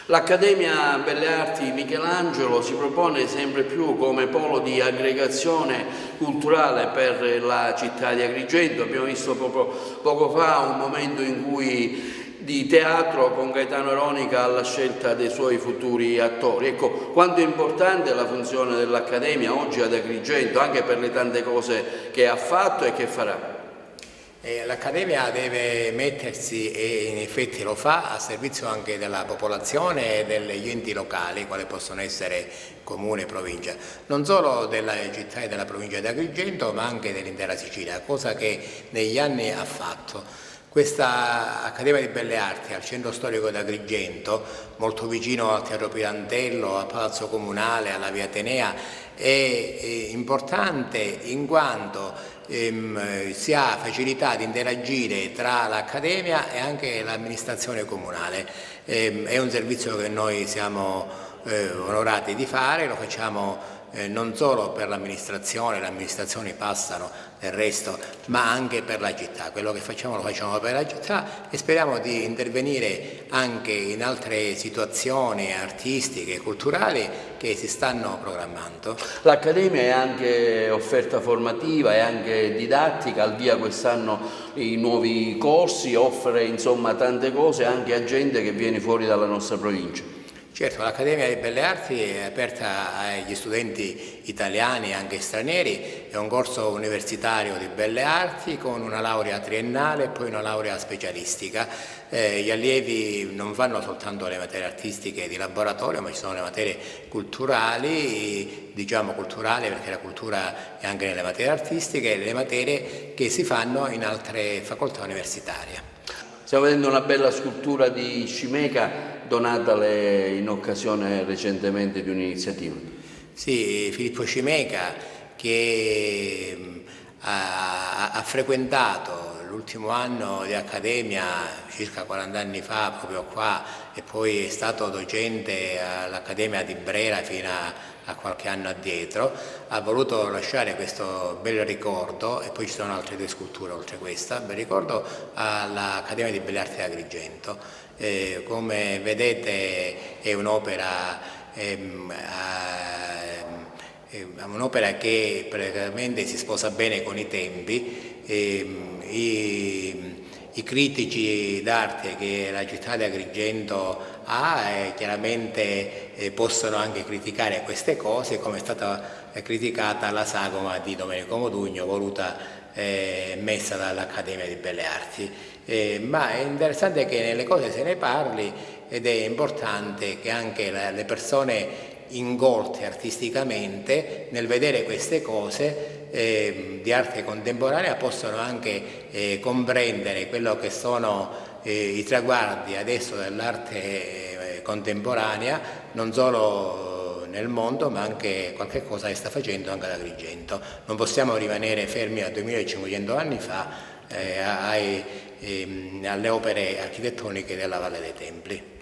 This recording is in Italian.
L'Accademia Belle Arti Michelangelo si propone sempre più come polo di aggregazione culturale per la città di Agrigento. Abbiamo visto proprio poco fa un momento in cui di teatro con Gaetano Aronica alla scelta dei suoi futuri attori. Ecco, quanto è importante la funzione dell'Accademia oggi ad Agrigento, anche per le tante cose che ha fatto e che farà. L'Accademia deve mettersi, e in effetti lo fa, a servizio anche della popolazione e degli enti locali, quali possono essere comune e provincia, non solo della città e della provincia di Agrigento, ma anche dell'intera Sicilia, cosa che negli anni ha fatto. Questa Accademia di Belle Arti al centro storico di Agrigento, molto vicino al Teatro Pirandello, al Palazzo Comunale, alla Via Atenea, è importante in quanto si ha facilità di interagire tra l'Accademia e anche l'amministrazione comunale. È un servizio che noi siamo onorati di fare, lo facciamo non solo per l'amministrazione, le amministrazioni passano del resto, ma anche per la città. Quello che facciamo lo facciamo per la città e speriamo di intervenire anche in altre situazioni artistiche e culturali che si stanno programmando. L'Accademia è anche offerta formativa, è anche didattica, al via quest'anno i nuovi corsi, offre insomma tante cose anche a gente che viene fuori dalla nostra provincia. Certo, l'Accademia di Belle Arti è aperta agli studenti italiani e anche stranieri, è un corso universitario di Belle Arti con una laurea triennale e poi una laurea specialistica. Gli allievi non fanno soltanto le materie artistiche di laboratorio, ma ci sono le materie culturali, diciamo culturali perché la cultura è anche nelle materie artistiche, e le materie che si fanno in altre facoltà universitarie. Stiamo vedendo una bella scultura di Cimeca donatale in occasione recentemente di un'iniziativa. Sì, Filippo Cimeca che ha frequentato l'ultimo anno di Accademia circa 40 anni fa proprio qua e poi è stato docente all'Accademia di Brera fino a qualche anno addietro, ha voluto lasciare questo bel ricordo, e poi ci sono altre due sculture oltre questa, bel ricordo all'Accademia di Belle Arti di Agrigento. Come vedete è un'opera che praticamente si sposa bene con i tempi. I critici d'arte che la città di Agrigento ha chiaramente possono anche criticare queste cose, come è stata criticata la sagoma di Domenico Modugno voluta messa dall'Accademia di Belle Arti. Ma è interessante che nelle cose se ne parli ed è importante che anche le persone ingolte artisticamente nel vedere queste cose di arte contemporanea possono anche comprendere quello che sono i traguardi adesso dell'arte contemporanea, non solo nel mondo ma anche qualche cosa che sta facendo anche ad Agrigento. Non possiamo rimanere fermi a 2500 anni fa alle opere architettoniche della Valle dei Templi.